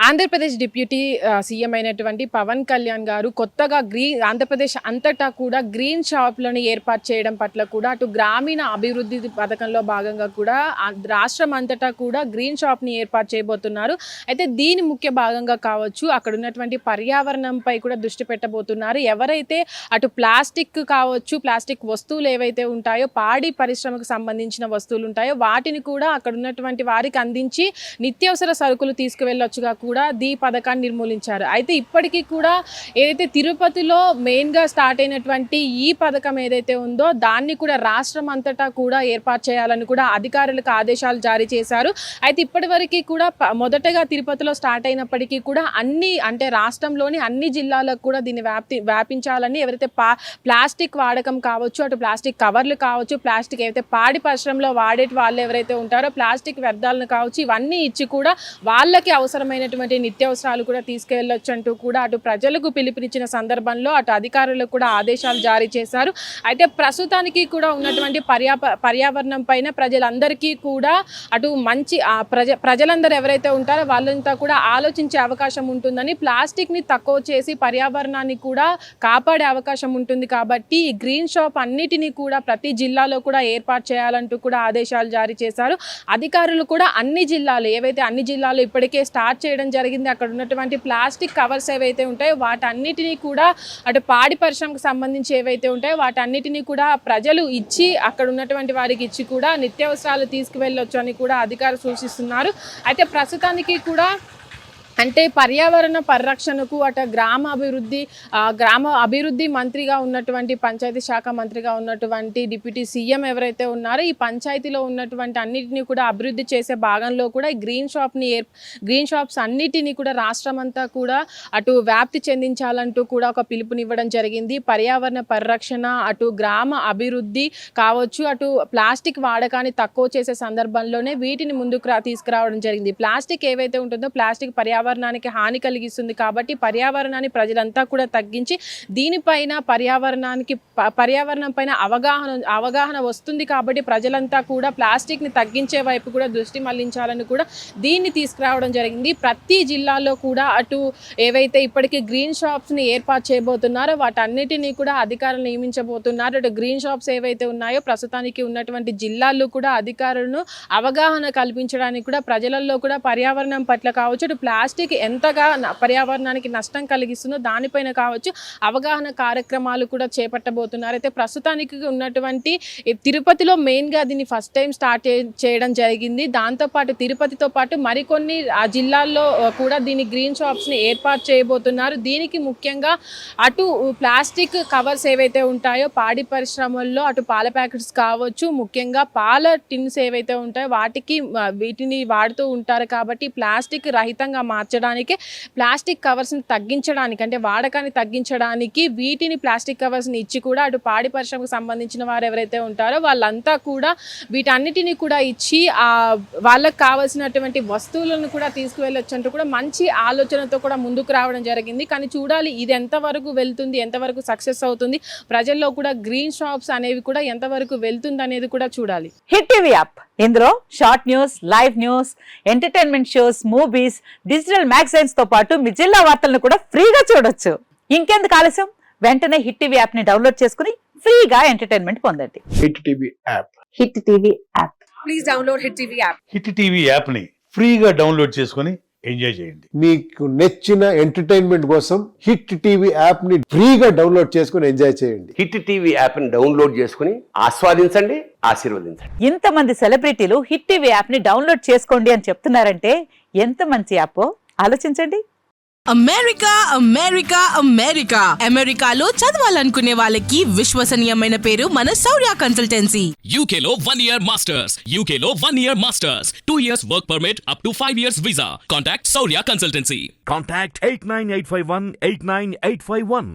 Andhra Pradesh deputy CM అయినటువంటి పవన్ కళ్యాణ్ గారు కొత్తగా ఆంధ్రప్రదేశ్ అంతటా కూడా గ్రీన్ షాప్లను ఏర్పాటు చేయడం పట్ల కూడా అటు గ్రామీణ అభివృద్ధి పథకంలో భాగంగా కూడా రాష్ట్రం అంతటా కూడా గ్రీన్ షాప్ని ఏర్పాటు చేయబోతున్నారు. అయితే దీని ముఖ్య భాగంగా కావచ్చు అక్కడ ఉన్నటువంటి పర్యావరణంపై కూడా దృష్టి పెట్టబోతున్నారు. ఎవరైతే అటు ప్లాస్టిక్ కావచ్చు, ప్లాస్టిక్ వస్తువులు ఏవైతే ఉంటాయో, పాడి పరిశ్రమకు సంబంధించిన వస్తువులు ఉంటాయో వాటిని కూడా అక్కడ ఉన్నటువంటి వారికి అందించి నిత్యావసర సరుకులు తీసుకువెళ్ళొచ్చుగా కూడా ఈ పథకాన్ని నిర్మూలించారు. అయితే ఇప్పటికీ కూడా ఏదైతే తిరుపతిలో మెయిన్గా స్టార్ట్ అయినటువంటి ఈ పథకం ఏదైతే ఉందో దాన్ని కూడా రాష్ట్రం అంతటా కూడా ఏర్పాటు చేయాలని కూడా అధికారులకు ఆదేశాలు జారీ చేశారు. అయితే ఇప్పటి వరకు కూడా మొదటగా తిరుపతిలో స్టార్ట్ అయినప్పటికీ కూడా అంటే రాష్ట్రంలోని అన్ని జిల్లాలకు కూడా దీన్ని వ్యాపించాలని ఎవరైతే ప్లాస్టిక్ వాడకం కావచ్చు, అటు ప్లాస్టిక్ కవర్లు కావచ్చు, ప్లాస్టిక్ ఏవైతే పాడి పరిశ్రమలో వాడేటి వాళ్ళు ఎవరైతే ఉంటారో ప్లాస్టిక్ వ్యర్థాలను కావచ్చు ఇవన్నీ ఇచ్చి కూడా వాళ్ళకి అవసరమైనటువంటి నిత్యావసరాలు కూడా తీసుకెళ్లొచ్చు అంటూ కూడా అటు ప్రజలకు పిలుపునిచ్చిన సందర్భంలో అటు అధికారులకు కూడా ఆదేశాలు జారీ చేశారు. అయితే ప్రస్తుతానికి కూడా ఉన్నటువంటి పర్యావరణం పైన ప్రజలందరికీ కూడా అటు మంచి ప్రజలందరూ ఎవరైతే ఉంటారో వాళ్ళంతా కూడా ఆలోచించే అవకాశం ఉంటుందని, ప్లాస్టిక్ని తక్కువ చేసి పర్యావరణాన్ని కూడా కాపాడే అవకాశం ఉంటుంది కాబట్టి ఈ గ్రీన్ షాప్ అన్నిటినీ కూడా ప్రతి జిల్లాలో కూడా ఏర్పాటు చేయాలంటూ కూడా ఆదేశాలు జారీ చేశారు. అధికారులు కూడా అన్ని జిల్లాలో ఇప్పటికే స్టార్ట్ చేయడం జరిగింది. అక్కడ ఉన్నటువంటి ప్లాస్టిక్ కవర్స్ ఏవైతే ఉంటాయో వాటన్నిటినీ కూడా అటు పాడి పరిశ్రమకు సంబంధించి ఏవైతే ఉంటాయో వాటన్నిటినీ కూడా ప్రజలు ఇచ్చి అక్కడ ఉన్నటువంటి వారికి ఇచ్చి కూడా నిత్యావసరాలు తీసుకువెళ్ళొచ్చు అని కూడా అధికారులు సూచిస్తున్నారు. అయితే ప్రస్తుతానికి కూడా అంటే పర్యావరణ పరిరక్షణకు అటు గ్రామ అభివృద్ధి మంత్రిగా ఉన్నటువంటి, పంచాయతీ శాఖ మంత్రిగా ఉన్నటువంటి డిప్యూటీ సీఎం ఎవరైతే ఉన్నారో ఈ పంచాయతీలో ఉన్నటువంటి అన్నిటినీ కూడా అభివృద్ధి చేసే భాగంలో కూడా ఈ గ్రీన్ షాప్స్ అన్నిటినీ కూడా రాష్ట్రం అంతా కూడా అటు వ్యాప్తి చెందించాలంటూ కూడా ఒక పిలుపునివ్వడం జరిగింది. పర్యావరణ పరిరక్షణ, అటు గ్రామ అభివృద్ధి కావచ్చు, అటు ప్లాస్టిక్ వాడకాన్ని తక్కువ చేసే సందర్భంలోనే వీటిని ముందుకు తీసుకురావడం జరిగింది. ప్లాస్టిక్ ఏవైతే ఉంటుందో ప్లాస్టిక్ పర్యావరణానికి హాని కలిగిస్తుంది కాబట్టి పర్యావరణాన్ని ప్రజలంతా కూడా తగ్గించి దీనిపైన పర్యావరణం పైన అవగాహన వస్తుంది కాబట్టి ప్రజలంతా కూడా ప్లాస్టిక్ని తగ్గించే వైపు కూడా దృష్టి మళ్లించాలని కూడా దీన్ని తీసుకురావడం జరిగింది. ప్రతి జిల్లాలో కూడా అటు ఏవైతే ఇప్పటికీ గ్రీన్ షాప్స్ని ఏర్పాటు చేయబోతున్నారో వాటన్నిటినీ కూడా అధికారులు నియమించబోతున్నారు. అటు గ్రీన్ షాప్స్ ఏవైతే ఉన్నాయో ప్రస్తుతానికి ఉన్నటువంటి జిల్లాల్లో కూడా అధికారులను అవగాహన కల్పించడానికి కూడా ప్రజలలో కూడా పర్యావరణం పట్ల కావచ్చు, అటు ప్లాస్టిక్ ఎంతగా పర్యావరణానికి నష్టం కలిగిస్తుందో దానిపైన కావచ్చు అవగాహన కార్యక్రమాలు కూడా చేపట్టబోతున్నారు. అయితే ప్రస్తుతానికి ఉన్నటువంటి తిరుపతిలో మెయిన్గా దీన్ని ఫస్ట్ టైం స్టార్ట్ చేయడం జరిగింది. దాంతోపాటు తిరుపతితో పాటు మరికొన్ని ఆ జిల్లాల్లో కూడా దీని గ్రీన్ షాప్స్ని ఏర్పాటు చేయబోతున్నారు. దీనికి ముఖ్యంగా అటు ప్లాస్టిక్ కవర్స్ ఏవైతే ఉంటాయో పాడి పరిశ్రమల్లో అటు పాల ప్యాకెట్స్ కావచ్చు, ముఖ్యంగా పాల టిన్స్ ఏవైతే ఉంటాయో వీటిని వాడుతూ ఉంటారు కాబట్టి ప్లాస్టిక్ రహితంగా మార్చడానికి, ప్లాస్టిక్ కవర్స్ని తగ్గించడానికి అంటే వాడకాన్ని తగ్గించడానికి వీటిని ప్లాస్టిక్ కవర్స్ని ఇచ్చి కూడా అటు పాడి పరిశ్రమకు సంబంధించిన వారు ఎవరైతే ఉంటారో వాళ్ళంతా కూడా వీటన్నిటిని కూడా ఇచ్చి వాళ్ళకు కావాల్సినటువంటి వస్తువులను కూడా తీసుకువెళ్ళొచ్చు అంటూ కూడా మంచి ఆలోచనతో కూడా ముందుకు రావడం జరిగింది. కానీ చూడాలి ఇది ఎంతవరకు వెళ్తుంది, ఎంతవరకు సక్సెస్ అవుతుంది, ప్రజల్లో కూడా గ్రీన్ షాప్స్ అనేవి కూడా ఎంతవరకు వెళ్తుంది అనేది కూడా చూడాలి. హిట్ టీవీ యాప్ ఇందులో short news, live news, entertainment shows, movies, digital magazines తో పాటు మీ జిల్లా వార్తలను కూడా ఫ్రీగా చూడొచ్చు. ఇంకెందుకు ఆలస్యం, వెంటనే హిట్ టీవీ యాప్ ని డౌన్లోడ్ చేసుకుని ఫ్రీగా ఎంటర్టైన్మెంట్ పొందండి. Hit TV app. Hit TV app. Please download hit TV app. Hit TV app ని ఫ్రీగా డౌన్లోడ్ చేసుకుని ఎంజాయ్ చేయండి. మీకు నచ్చిన ఎంటర్టైన్మెంట్ కోసం హిట్ టీవీ యాప్ ని ఫ్రీగా డౌన్లోడ్ చేసుకుని ఎంజాయ్ చేయండి. హిట్ టీవీ యాప్ ని డౌన్లోడ్ చేసుకుని ఆస్వాదించండి, ఆశీర్వదించండి. ఇంతమంది సెలబ్రిటీలు హిట్ టీవీ యాప్ ని డౌన్లోడ్ చేసుకోండి అని చెప్తున్నారంటే ఎంత మంచి యాప్ ఆలోచించండి. అమెరికాలో చదవాలనుకునే వాళ్ళకి విశ్వసనీయమైన పేరు మన శౌర్య కన్సల్టెన్సీ. UK లో 1 year masters. UK లో 1 year masters. 2 years work permit up to 5 years visa. Contact Saurya Consultancy. Contact 89851 89851.